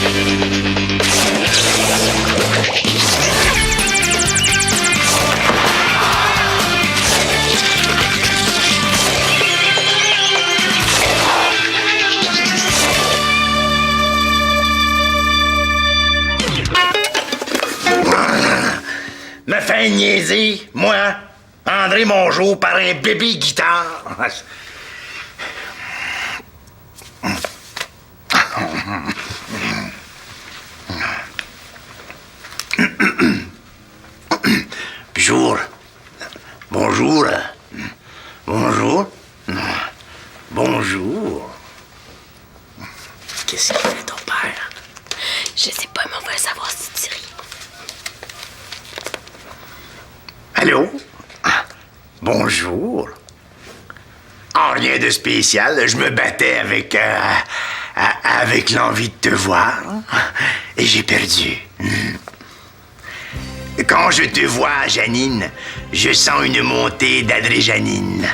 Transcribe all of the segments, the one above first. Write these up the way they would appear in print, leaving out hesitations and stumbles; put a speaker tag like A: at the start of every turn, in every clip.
A: Me fait niaiser, moi, André Mongeau, par un bébé guitare. Bonjour. Bonjour. Bonjour. Bonjour. Qu'est-ce qu'il fait ton père?
B: Je sais pas, mais on va le savoir si tu ris.
A: Allô? Ah, bonjour. Ah, rien de spécial. Je me battais avec l'envie de te voir. Et j'ai perdu. Quand je te vois, Janine, je sens une montée d'adrénaline.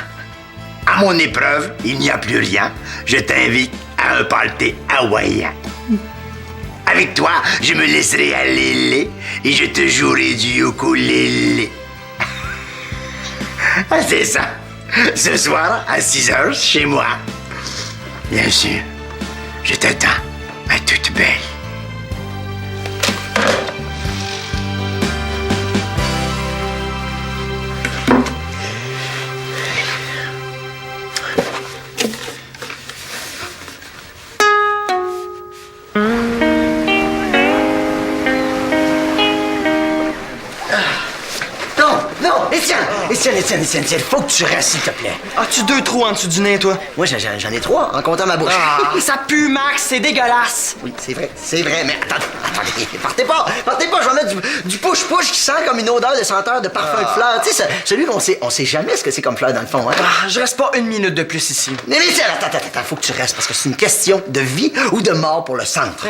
A: À mon épreuve, il n'y a plus rien. Je t'invite à un party hawaïen. Avec toi, je me laisserai aller et je te jouerai du ukulélé. Ah, c'est ça. Ce soir, à 6h, chez moi. Bien sûr, je t'attends à toute belle. Étienne, faut que tu restes, s'il te plaît.
C: As-tu 2 trous en dessous du nez, toi?
A: Moi, j'en ai 3, en comptant ma bouche.
C: Ah, ça pue, Max, c'est dégueulasse.
A: Oui, c'est vrai, mais attendez, partez pas, je vais mettre du push-push qui sent comme une odeur de senteur de parfum de fleurs. Tu sais, celui qu'on sait, on sait jamais ce que c'est comme fleur dans le fond, hein?
C: Ah, je reste pas 1 minute de plus ici.
A: Mais Étienne, attends, faut que tu restes, parce que c'est une question de vie ou de mort pour le centre.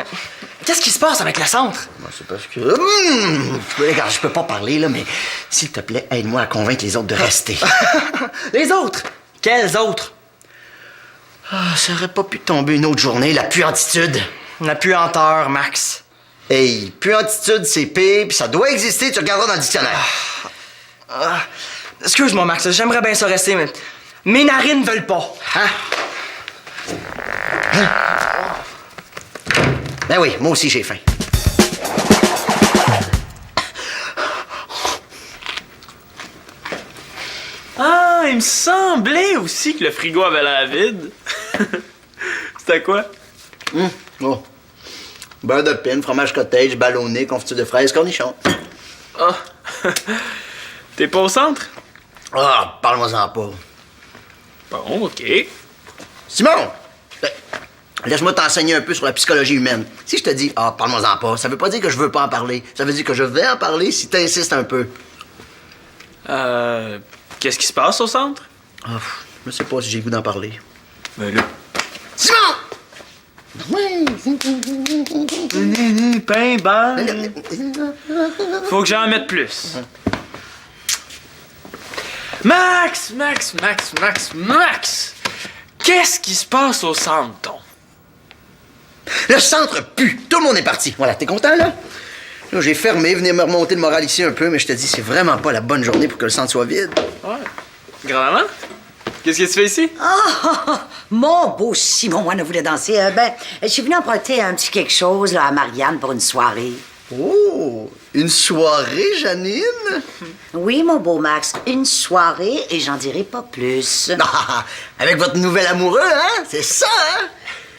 C: Qu'est-ce qui se passe avec le centre?
A: Moi, c'est parce que... regarde, je peux pas parler, là, mais s'il te plaît, aide-moi à convaincre les autres de rester.
C: Les autres? Quels autres?
A: Ah, ça aurait pas pu tomber une autre journée, la puantitude.
C: La puanteur, Max.
A: Hey, puantitude, c'est pire, puis ça doit exister, tu regarderas dans le dictionnaire.
C: Excuse-moi, Max, j'aimerais bien ça rester, mais mes narines veulent pas.
A: Hein? Ben oui, moi aussi j'ai faim.
D: Ah, il me semblait aussi que le frigo avait l'air vide. C'était quoi?
A: Oh. Beurre de pin, fromage cottage, ballonné, confiture de fraises, cornichons.
D: Ah, t'es pas au centre?
A: Ah, parle-moi-en pas.
D: Bon, OK.
A: Simon! Ben, laisse-moi t'enseigner un peu sur la psychologie humaine. Si je te dis, parle-moi-en pas, ça veut pas dire que je veux pas en parler. Ça veut dire que je vais en parler si t'insistes un peu.
D: Qu'est-ce qui se passe au centre?
A: Je sais pas si j'ai le goût d'en parler.
D: Ben là...
A: Simon! Oui!
D: Pain, beurre... Faut que j'en mette plus. Max! Qu'est-ce qui se passe au centre, donc?
A: Le centre pue! Tout le monde est parti. Voilà, t'es content, là? Là, j'ai fermé, venez me remonter le moral ici un peu, mais je te dis, c'est vraiment pas la bonne journée pour que le centre soit vide.
D: Ouais. Grand-maman? Qu'est-ce que tu fais ici?
E: Mon beau Simon, moi, ne voulait danser. Je suis venue emprunter un petit quelque chose là, à Marianne pour une soirée.
A: Oh! Une soirée, Janine?
E: Oui, mon beau Max, une soirée et j'en dirai pas plus.
A: Avec votre nouvel amoureux, hein? C'est ça, hein?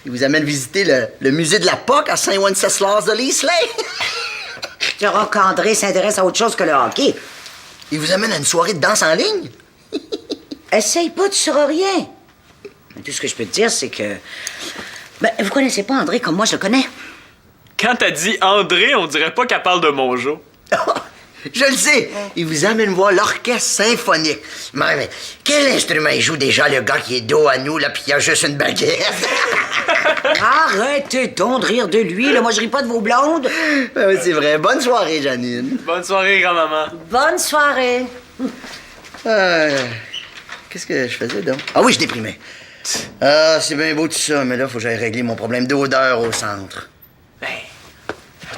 A: Il vous amène visiter le musée de la POC à Saint-Wenceslas de l'Islay.
E: Tu vois qu'André s'intéresse à autre chose que le hockey.
A: Il vous amène à une soirée de danse en ligne?
E: Essaye pas, tu sauras rien. Mais tout ce que je peux te dire, c'est que... vous connaissez pas André comme moi, je le connais.
D: Quand t'as dit André, on dirait pas qu'elle parle de Mongeau.
A: Je le sais. Il vous amène voir l'orchestre symphonique. Mais quel instrument il joue déjà, le gars qui est dos à nous, là, pis qui a juste une baguette?
E: Arrêtez donc de rire de lui, là. Moi, je ris pas de vos blondes.
A: Oui, c'est vrai. Bonne soirée, Janine.
D: Bonne soirée, grand-maman.
E: Bonne soirée.
A: Qu'est-ce que je faisais, donc? Ah oui, je déprimais. Ah, c'est bien beau tout ça, mais là, faut que j'aille régler mon problème d'odeur au centre.
D: Ben,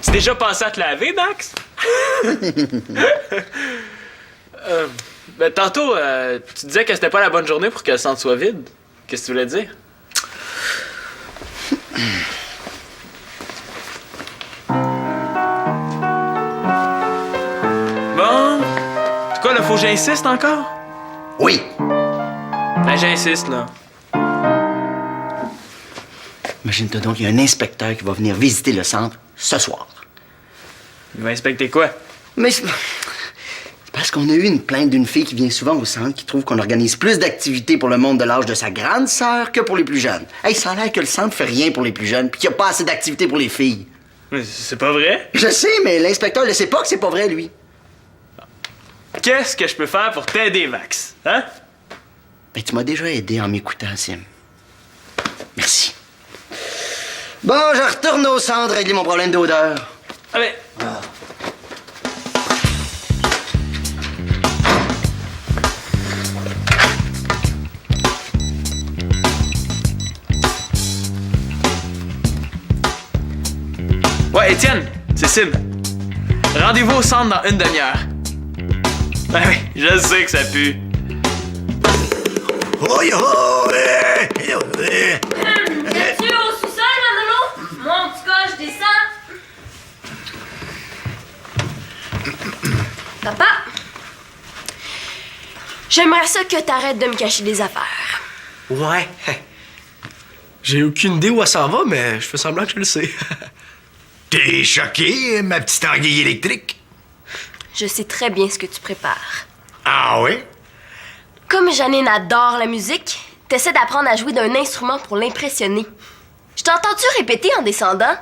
D: Tu déjà pensé à te laver, Max? Ben, tantôt, tu disais que c'était pas la bonne journée pour que le centre soit vide. Qu'est-ce que tu voulais dire? Bon. C'est quoi, là, faut que j'insiste encore?
A: Oui.
D: Ben, j'insiste, là.
C: Imagine-toi donc, il y a un inspecteur qui va venir visiter le centre ce soir.
D: Il va inspecter quoi?
C: Mais c'est parce qu'on a eu une plainte d'une fille qui vient souvent au centre qui trouve qu'on organise plus d'activités pour le monde de l'âge de sa grande sœur que pour les plus jeunes. Hey, ça a l'air que le centre fait rien pour les plus jeunes puis qu'il n'y a pas assez d'activités pour les filles.
D: Mais c'est pas vrai?
C: Je sais, mais l'inspecteur ne sait pas que c'est pas vrai, lui.
D: Qu'est-ce que je peux faire pour t'aider, Max? Hein?
C: Ben, tu m'as déjà aidé en m'écoutant, Sim. Merci. Bon, je retourne au centre régler mon problème d'odeur.
D: Allez. Ouais, Étienne, c'est Sim. Rendez-vous au centre dans une demi-heure. Ben oui, je sais que ça pue.
A: Oh, yo,
B: Viens-tu au sous-sol, Manolo? Mon petit gars, je descends. Papa, j'aimerais ça que t'arrêtes de me cacher des affaires.
F: Ouais. J'ai aucune idée où elle s'en va, mais je fais semblant que je le sais.
A: T'es choqué, ma petite anguille électrique?
B: Je sais très bien ce que tu prépares.
A: Ah oui?
B: Comme Janine adore la musique, t'essaies d'apprendre à jouer d'un instrument pour l'impressionner. Je t'ai entendu répéter en descendant.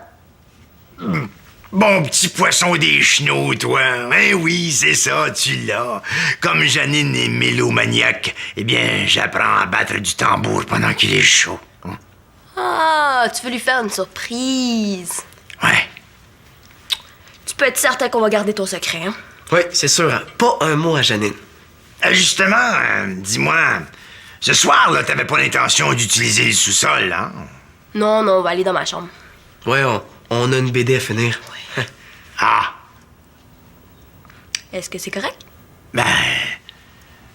A: Bon petit poisson des chenaux, toi. Hein, oui, c'est ça, tu l'as. Comme Janine est mélomaniaque, eh bien, j'apprends à battre du tambour pendant qu'il est chaud.
B: Ah, tu veux lui faire une surprise.
A: Ouais.
B: Tu peux être certain qu'on va garder ton secret, hein?
F: Oui, c'est sûr. Hein. Pas un mot à Janine.
A: Justement, dis-moi, ce soir, là, t'avais pas l'intention d'utiliser le sous-sol, hein?
B: Non, non, on va aller dans ma chambre.
F: Ouais, on a une BD à finir.
A: Ah,
B: Est-ce que c'est correct?
A: ben...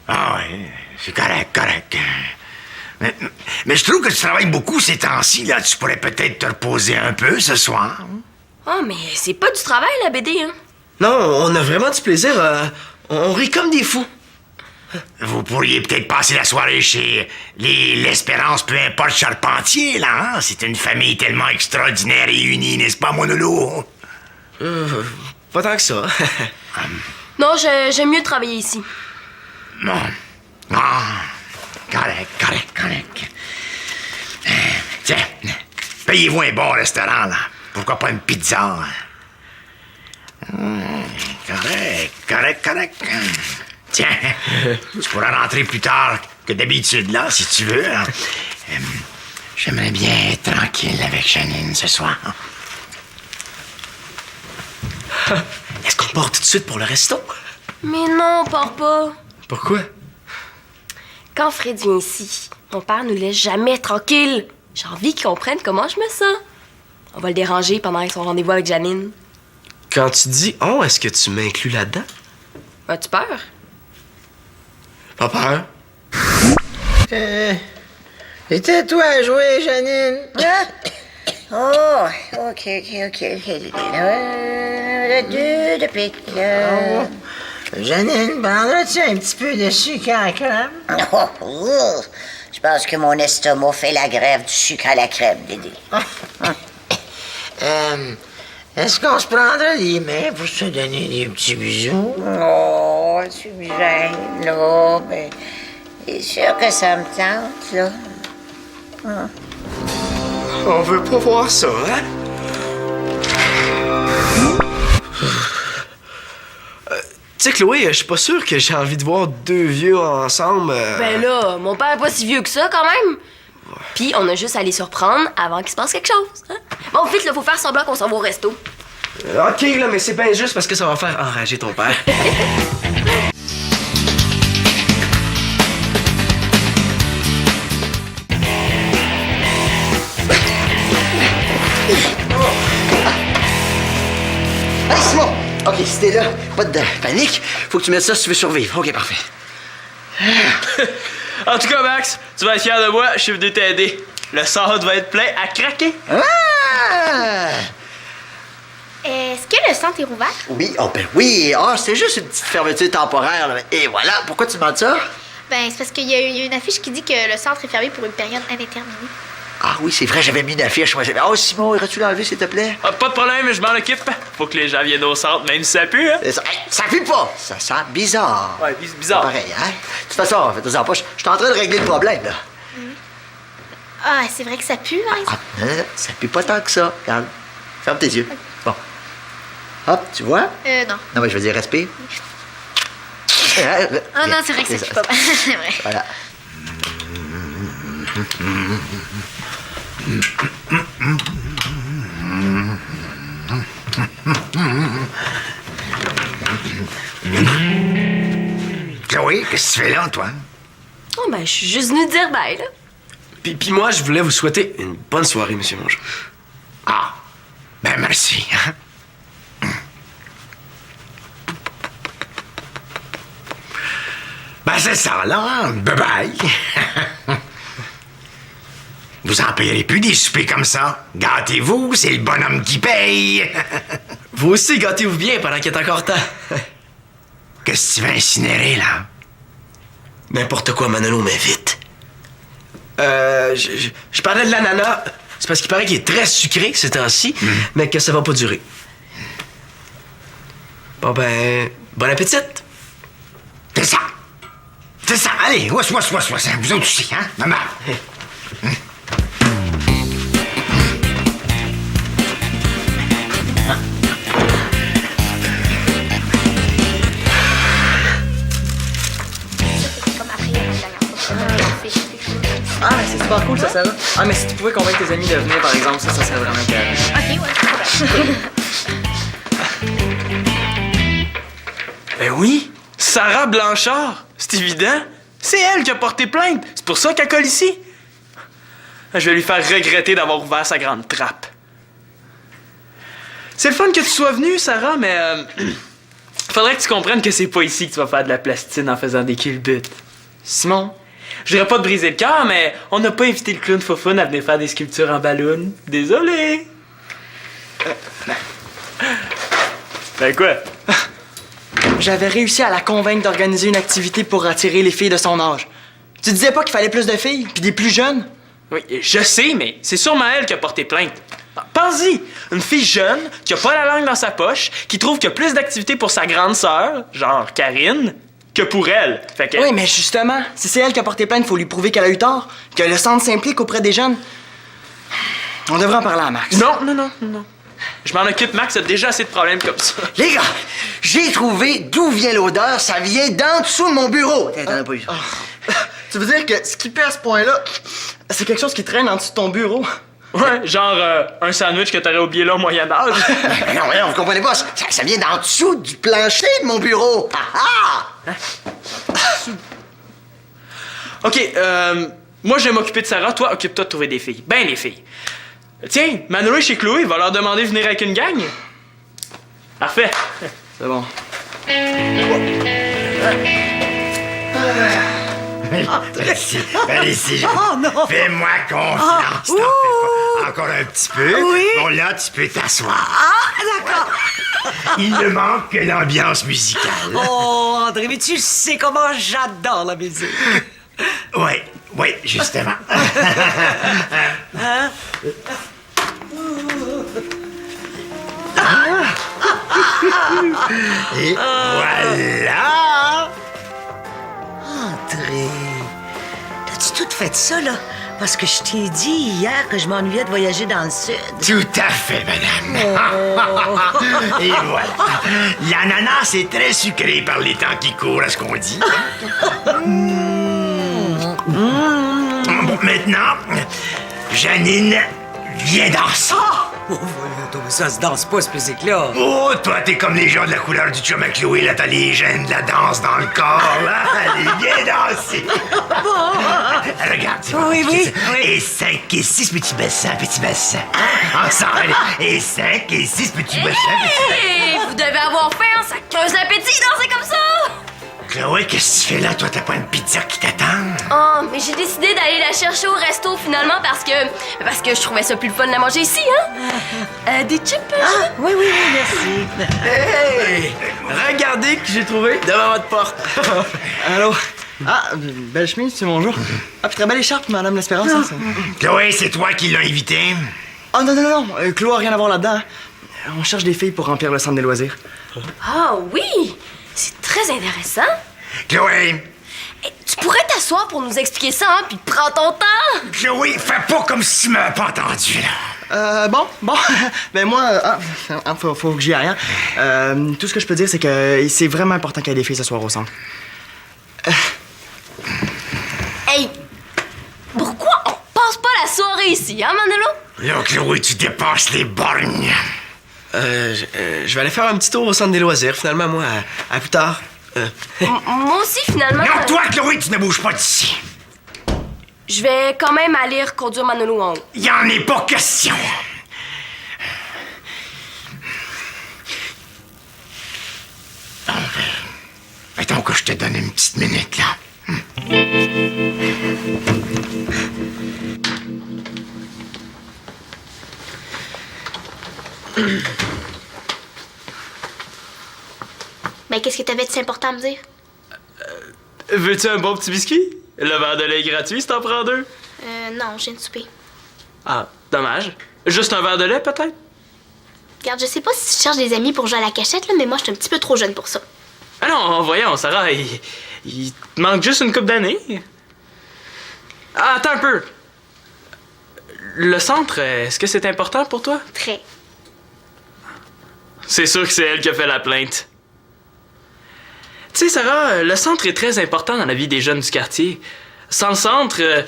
A: Ah ouais, c'est correct, correct. Mais je trouve que tu travailles beaucoup ces temps-ci, là. Tu pourrais peut-être te reposer un peu ce soir.
B: Ah, mais c'est pas du travail, la BD, hein?
F: Non, on a vraiment du plaisir. On rit comme des fous.
A: Vous pourriez peut-être passer la soirée chez l'Espérance, peu importe Charpentier, là, hein? C'est une famille tellement extraordinaire et unie, n'est-ce pas, Monolo?
F: Pas tant que ça.
B: Non, j'aime mieux travailler ici.
A: Bon. Ah, correct. Tiens, payez-vous un bon restaurant, là. Pourquoi pas une pizza? Correct. Tiens, tu pourras rentrer plus tard que d'habitude, là, si tu veux. J'aimerais bien être tranquille avec Janine ce soir.
F: Est-ce qu'on part tout de suite pour le resto?
B: Mais non, on part pas.
F: Pourquoi?
B: Quand Fred vient ici, mon père nous laisse jamais tranquille. J'ai envie qu'il comprenne comment je me sens. On va le déranger pendant son rendez-vous avec Janine.
F: Quand tu dis « on », est-ce que tu m'inclus là-dedans?
B: As-tu peur?
F: Pas peur.
G: C'était toi à jouer, Janine.
E: Hein? Oh, ok. De pique.
G: Janine, prendras-tu un petit peu de sucre à la crème?
E: Oh, je pense que mon estomac fait la grève du sucre à la crème, Dédé.
G: Est-ce qu'on se prendra les mains pour se donner des petits bisous?
E: Oh, tu me gênes, là. Ben, c'est sûr que ça me tente, là.
F: On veut pas voir ça, hein? Tu sais, Chloé, je suis pas sûr que j'ai envie de voir deux vieux ensemble.
B: Ben là, mon père est pas si vieux que ça, quand même. Puis on a juste à les surprendre avant qu'il se passe quelque chose. Hein? Bon, vite, là, faut faire semblant qu'on s'en va au resto.
F: OK, là, mais c'est bien juste parce que ça va faire enrager ton père.
C: Hey, Simon! OK, si t'es là, pas de panique. Faut que tu mettes ça si tu veux survivre. OK, parfait.
D: En tout cas, Max, tu vas être fier de moi, je suis venu t'aider. Le centre va être plein à craquer.
C: Ah!
H: Est-ce que le centre est rouvert?
C: Oui, oh ben oui. Ah, c'est juste une petite fermeture temporaire. Là. Et voilà. Pourquoi tu demandes ça?
H: Ben, c'est parce qu'il y a une affiche qui dit que le centre est fermé pour une période indéterminée.
C: Ah oui, c'est vrai, j'avais mis une affiche. Moi, j'avais... Oh, Simon, irais-tu l'enlever, s'il te plaît?
D: Ah, pas de problème, je m'en occupe. Faut que les gens viennent au centre, même si ça pue, hein?
C: Ça, hey, ça pue pas. Ça sent bizarre.
D: Ouais, bizarre.
C: Pareil, hein? De toute façon, faites-en pas. Je suis en train de régler le problème, là.
H: Ah, c'est vrai que ça pue, par exemple.
C: Ah, non, ça pue pas tant que ça. Regarde. Ferme tes yeux. Bon. Hop, tu vois?
H: Non.
C: Non, mais je veux dire, respire.
H: Ah non, c'est vrai que ça pue pas. C'est vrai.
C: Voilà.
A: Chloé, qu'est-ce que tu fais là, toi?
B: Oh, ben, je suis juste venue dire bye, là.
F: Puis moi, je voulais vous souhaiter une bonne soirée, Monsieur Mongeau.
A: Ah, ben merci. Ben c'est ça, là. Bye-bye. Vous en payerez plus des soupers comme ça. Gâtez-vous, c'est le bonhomme qui paye.
F: Vous aussi, gâtez-vous bien pendant qu'il est encore temps.
A: Qu'est-ce que tu vas incinérer, là?
F: N'importe quoi, Manolo, mais vite. Je parlais de l'ananas. C'est parce qu'il paraît qu'il est très sucré ces temps-ci, mais que ça va pas durer. Bon ben, bon appétit!
A: C'est ça. C'est ça. Allez, ouas. Vous autres aussi, hein? Maman.
H: Comme après, la dernière fois qu'on a fait.
I: Ah, c'est super cool, ça, Sarah. Ah, mais si tu pouvais convaincre tes amis de venir, par exemple, ça serait vraiment carré.
H: Ok, ouais, c'est vrai.
D: Ben oui, Sarah Blanchard, c'est évident. C'est elle qui a porté plainte. C'est pour ça qu'elle colle ici. Je vais lui faire regretter d'avoir ouvert sa grande trappe. C'est le fun que tu sois venue, Sarah, mais faudrait que tu comprennes que c'est pas ici que tu vas faire de la plastine en faisant des culbutes.
I: Simon,
D: Je dirais pas de briser le cœur, mais on n'a pas invité le clown Fofun à venir faire des sculptures en ballon. Désolé. Ben quoi?
I: j'avais réussi à la convaincre d'organiser une activité pour attirer les filles de son âge. Tu disais pas qu'il fallait plus de filles, puis des plus jeunes?
D: Oui, je sais, mais c'est sûrement elle qui a porté plainte. Pense-y, une fille jeune, qui a pas la langue dans sa poche, qui trouve qu'il y a plus d'activités pour sa grande sœur, genre Karine, que pour elle. Fait que...
I: Oui, mais justement, si c'est elle qui a porté plainte, faut lui prouver qu'elle a eu tort, que le centre s'implique auprès des jeunes. On devrait en parler à Max.
D: Non. Je m'en occupe, Max a déjà assez de problèmes comme ça.
C: Les gars, j'ai trouvé d'où vient l'odeur. Ça vient d'en dessous de mon bureau. T'en as pas eu.
I: Tu veux dire que ce qui pue à ce point-là, c'est quelque chose qui traîne en dessous de ton bureau?
D: Ouais, genre un sandwich que t'aurais oublié là au Moyen-Âge.
C: Non, vous comprenez pas. Ça vient d'en dessous du plancher de mon bureau. Ah!
D: OK, moi je vais m'occuper de Sarah, toi occupe-toi de trouver des filles. Ben les filles. Tiens, Manolo est chez Chloé, il va leur demander de venir avec une gang. Parfait.
I: C'est bon.
A: Allez-y. Fais-moi confiance. T'en fais pas. Encore un petit peu.
E: Oui.
A: Bon, là, tu peux t'asseoir.
E: Ah, d'accord.
A: Il ne manque que l'ambiance musicale.
E: Oh, André, mais tu sais comment j'adore la musique.
A: Oui, justement. Et voilà.
E: André, t'as-tu tout fait ça, là? Parce que je t'ai dit hier que je m'ennuyais de voyager dans le sud.
A: Tout à fait, madame. Et voilà. L'ananas est très sucré par les temps qui courent, à ce qu'on dit. Bon, maintenant, Janine, viens danser.
E: Oh, voilà.
G: Toto, ça se danse pas, cette musique-là.
A: Oh, toi, t'es comme les gens de la couleur du chum à Chloé, là, t'as les gènes de la danse dans le corps, là. Allez, viens danser. Regarde, tu vois.
G: Oui, oui.
A: Et 5 et 6 petits bassins, petits bassins. Ensemble. Et 5 et 6 petits bassins,
B: Hey, vous devez avoir faim, ça creuse l'appétit, danser comme ça!
A: Chloé, qu'est-ce que tu fais là? Toi, t'as pas une pizza qui t'attend?
B: Oh, mais j'ai décidé d'aller la chercher au resto finalement parce que je trouvais ça plus le fun de la manger ici, hein? Des chips?
G: Oui, merci.
F: Hey! Regardez que j'ai trouvé devant votre porte.
I: Allô? Ah, belle chemise, c'est bonjour. Ah, puis très belle écharpe, Madame l'Espérance. Hein, ça.
A: Chloé, c'est toi qui l'as invité?
I: Oh non, Chloé a rien à voir là-dedans. Hein. On cherche des filles pour remplir le centre des loisirs.
B: Ah oui! C'est très intéressant.
A: Chloé!
B: Hey, tu pourrais t'asseoir pour nous expliquer ça, hein, puis prends ton temps!
A: Chloé, fais pas comme si tu m'avais pas entendu, là.
I: Bon. Ben moi, faut que j'y aille. Hein. Tout ce que je peux dire, c'est que c'est vraiment important qu'il y ait des filles ce soir au centre.
B: Hey! Pourquoi on passe pas la soirée ici, hein, Manolo?
A: Là, Chloé, tu dépasses les bornes.
F: Je vais aller faire un petit tour au centre des loisirs. Finalement, moi, à plus tard.
B: Moi aussi, finalement.
A: Non, toi, Chloé, tu ne bouges pas d'ici.
B: Je vais quand même aller reconduire Manolo en haut.
A: Il y en est pas question. Bon, mettons que je te donne une petite minute, là.
H: Ben, qu'est-ce que t'avais de si important à me dire?
D: Veux-tu un bon petit biscuit? Le verre de lait est gratuit si t'en prends 2.
H: Non, je viens de souper.
D: Ah, dommage. Juste un verre de lait, peut-être?
H: Regarde, je sais pas si tu cherches des amis pour jouer à la cachette, là, mais moi, je suis un petit peu trop jeune pour ça.
D: Ah non, voyons, Sarah, il te manque juste une couple d'années. Ah, attends un peu. Le centre, est-ce que c'est important pour toi?
H: Très.
D: C'est sûr que c'est elle qui a fait la plainte. Tu sais, Sarah, le centre est très important dans la vie des jeunes du quartier. Sans le centre,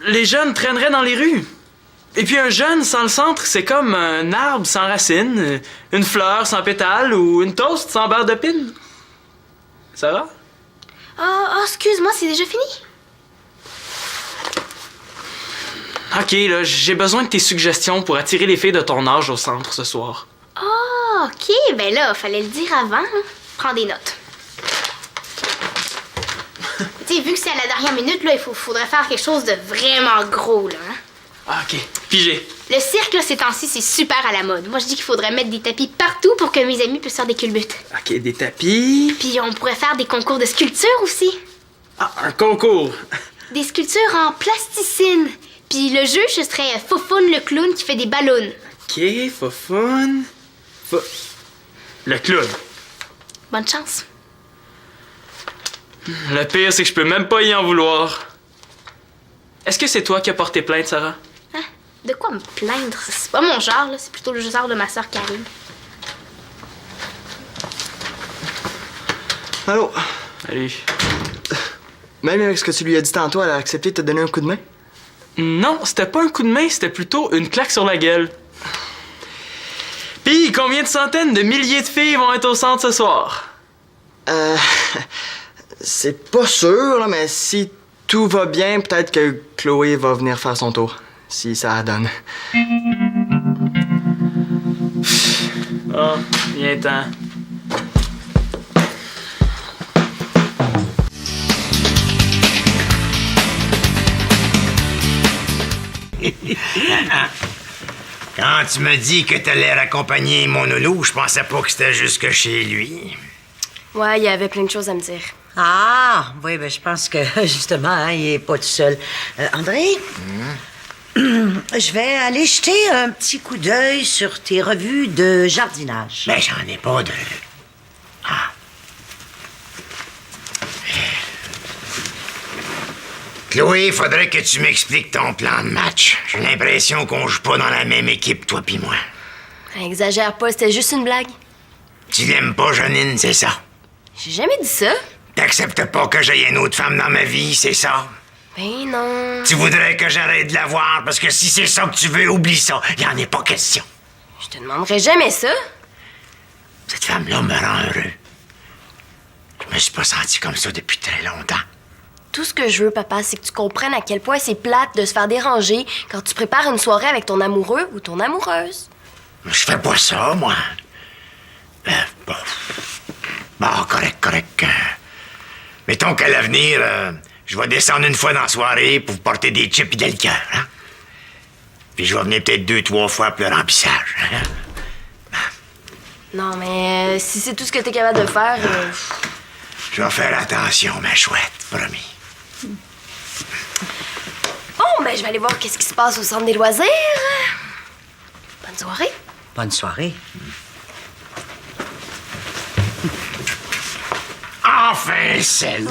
D: les jeunes traîneraient dans les rues. Et puis un jeune sans le centre, c'est comme un arbre sans racines, une fleur sans pétales ou une toast sans beurre de pine. Sarah?
H: Oh, excuse-moi, c'est déjà fini?
D: Ok, là, j'ai besoin de tes suggestions pour attirer les filles de ton âge au centre ce soir.
H: Oh, ok, ben là, fallait le dire avant. Hein. Prends des notes. Tu sais, vu que c'est à la dernière minute, là, faudrait faire quelque chose de vraiment gros, là. Hein?
D: Ah, ok, pigé.
H: Le cirque, là, ces temps-ci, c'est super à la mode. Moi, je dis qu'il faudrait mettre des tapis partout pour que mes amis puissent faire des culbutes.
D: Ok, des tapis.
H: Puis on pourrait faire des concours de sculpture aussi.
D: Ah, un concours.
H: Des sculptures en plasticine. Puis le juge, ce serait Foufoune le clown qui fait des ballons.
D: Ok, Foufoune. Le clown.
H: Bonne chance.
D: Le pire, c'est que je peux même pas y en vouloir. Est-ce que c'est toi qui as porté plainte, Sarah?
H: Hein? De quoi me plaindre? C'est pas mon genre, là. C'est plutôt le genre de ma sœur Karine.
I: Allô?
D: Salut.
I: Même avec ce que tu lui as dit tantôt, elle a accepté de te donner un coup de main?
D: Non, c'était pas un coup de main, c'était plutôt une claque sur la gueule. Pis combien de centaines de milliers de filles vont être au centre ce soir?
I: C'est pas sûr, là, mais si tout va bien, peut-être que Chloé va venir faire son tour. Si ça donne.
D: Oh, viens-t'en.
A: Quand tu me dis que t'allais raccompagner mon loulou, je pensais pas que c'était jusque chez lui.
B: Ouais, il y avait plein de choses à me dire.
E: Ah, oui, ben je pense que, justement, hein, il est pas tout seul. André? Je vais aller jeter un petit coup d'œil sur tes revues de jardinage.
A: Ben, j'en ai pas de... Ah. Chloé, faudrait que tu m'expliques ton plan de match. J'ai l'impression qu'on joue pas dans la même équipe, toi pis moi.
B: Exagère pas, c'était juste une blague.
A: Tu l'aimes pas, Janine, c'est ça?
B: J'ai jamais dit ça.
A: T'acceptes pas que j'aie une autre femme dans ma vie, c'est ça?
B: Ben non.
A: Tu voudrais que j'arrête de la voir, parce que si c'est ça que tu veux, oublie ça. Y en est pas question.
B: Je te demanderai jamais ça.
A: Cette femme-là me rend heureux. Je me suis pas senti comme ça depuis très longtemps.
B: Tout ce que je veux, papa, c'est que tu comprennes à quel point c'est plate de se faire déranger quand tu prépares une soirée avec ton amoureux ou ton amoureuse.
A: Je fais pas ça, moi. Bon. Bon, correct. Mettons qu'à l'avenir, je vais descendre une fois dans la soirée pour vous porter des chips et de la liqueur, hein? Puis je vais venir peut-être 2-3 fois pour le remplissage, hein?
B: Non, mais si c'est tout ce que t'es capable de faire...
A: Je vais faire attention, ma chouette, promis.
B: Bon, ben je vais aller voir qu'est-ce qui se passe au centre des loisirs. Bonne soirée.
E: Bonne soirée.
A: Enfin, celle.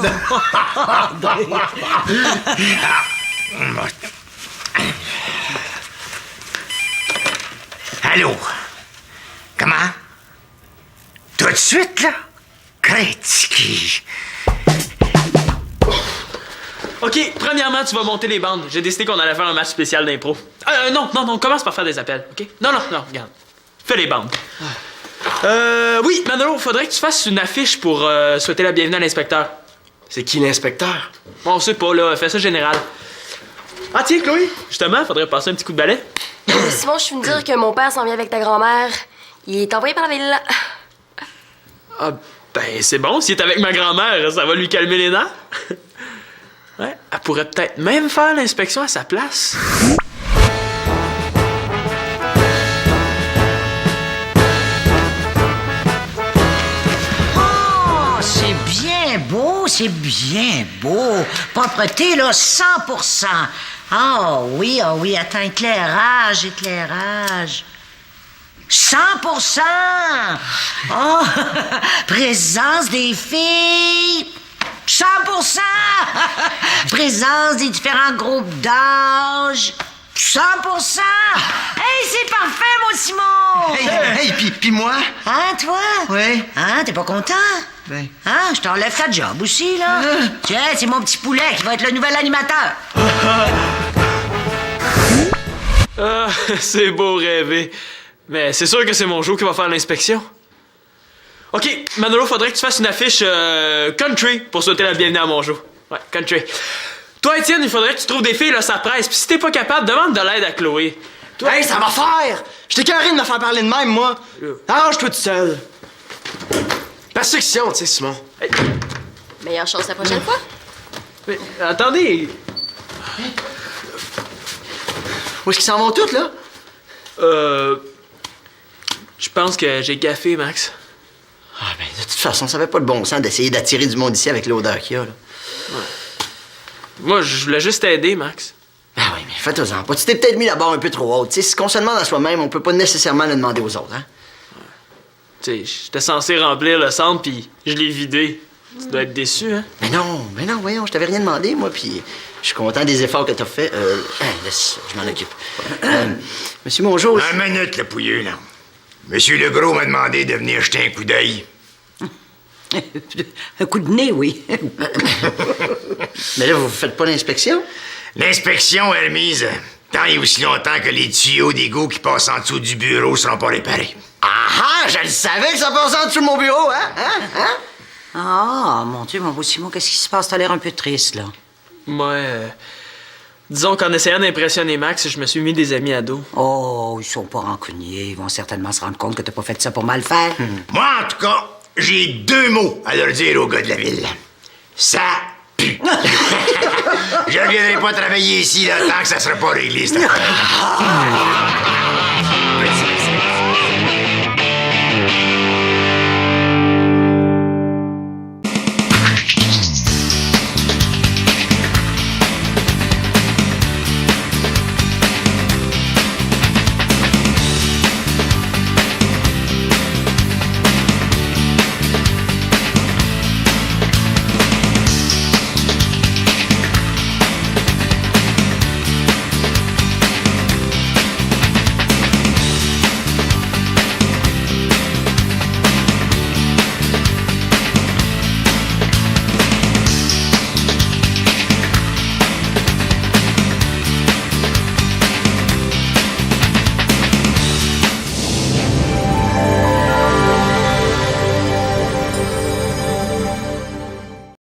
A: Allô? Comment? Tout de suite, là? Crétiki.
D: OK, premièrement, tu vas monter les bandes. J'ai décidé qu'on allait faire un match spécial d'impro. Non, commence par faire des appels, OK? Non, regarde. Fais les bandes. Oui, Manolo, faudrait que tu fasses une affiche pour souhaiter la bienvenue à l'inspecteur.
F: C'est qui l'inspecteur?
D: Bon, on sait pas, là. Fais ça général. Ah, tiens, Chloé, justement, faudrait passer un petit coup de balai.
B: Simon, je suis venu dire que mon père s'en vient avec ta grand-mère. Il est envoyé par la ville.
D: Ah, ben, c'est bon. S'il est avec ma grand-mère, ça va lui calmer les nerfs. Ouais, elle pourrait peut-être même faire l'inspection à sa place.
E: Oh, c'est bien beau. Propreté, là, 100%. Oh oui, attends, éclairage. 100%! Oh, présence des filles! 100%! Présence des différents groupes d'âge! 100%! Hey, c'est parfait, mon Simon!
C: Hey, puis moi?
E: Hein, toi?
C: Oui.
E: Hein, t'es pas content?
C: Ben.
E: Hein, je t'enlève ta job aussi, là. Tiens, c'est mon petit poulet qui va être le nouvel animateur.
D: Ah, c'est beau rêver. Mais c'est sûr que c'est mon Joe qui va faire l'inspection. OK, Manolo, faudrait que tu fasses une affiche country pour souhaiter la bienvenue à mon Joe. Ouais, country. Toi, Étienne, il faudrait que tu trouves des filles, là, ça presse. Puis si t'es pas capable, demande de l'aide à Chloé.
I: Toi, hey, ça va faire! J'étais carré de me faire parler de même, moi. Arrange-toi tout seul.
F: Persecution, tu sais, Simon.
D: Hey.
B: Meilleure chance la prochaine fois.
D: Mais, attendez.
I: Où est-ce qu'ils s'en vont toutes, là?
D: Je pense que j'ai gaffé, Max.
C: Ah, ben, de toute façon, ça avait pas le bon sens d'essayer d'attirer du monde ici avec l'odeur qu'il y a, là.
D: Ouais. Moi, je voulais juste t'aider, Max.
C: Ah oui, mais fais-toi-en pas. Tu t'es peut-être mis la barre un peu trop haute. Tu sais, ce qu'on se demande à soi-même, on peut pas nécessairement le demander aux autres, hein?
D: Tu sais, j'étais censé remplir le centre, puis je l'ai vidé. Tu dois être déçu, hein?
C: Mais non, voyons, je t'avais rien demandé, moi, puis je suis content des efforts que t'as fait. Laisse, je m'en occupe. Monsieur Mongeau...
A: Un minute, le pouilleux, là. Monsieur Legros m'a demandé de venir jeter un coup d'œil.
E: Un coup de nez, oui.
C: Mais là, vous faites pas l'inspection?
A: L'inspection est remise tant et aussi longtemps que les tuyaux d'égout qui passent en dessous du bureau seront pas réparés.
C: Ah, je le savais que ça passait en dessous de mon bureau, hein?
E: Ah, mon Dieu, mon beau Simon, qu'est-ce qui se passe? T'as l'air un peu triste, là.
D: Ouais. Disons qu'en essayant d'impressionner Max, je me suis mis des amis à dos.
E: Oh, ils sont pas rancuniers. Ils vont certainement se rendre compte que t'as pas fait ça pour mal faire.
A: Moi, en tout cas, j'ai 2 mots à leur dire aux gars de la ville. Ça pue. Je reviendrai pas travailler ici là, tant que ça sera pas réglé, cette affaire.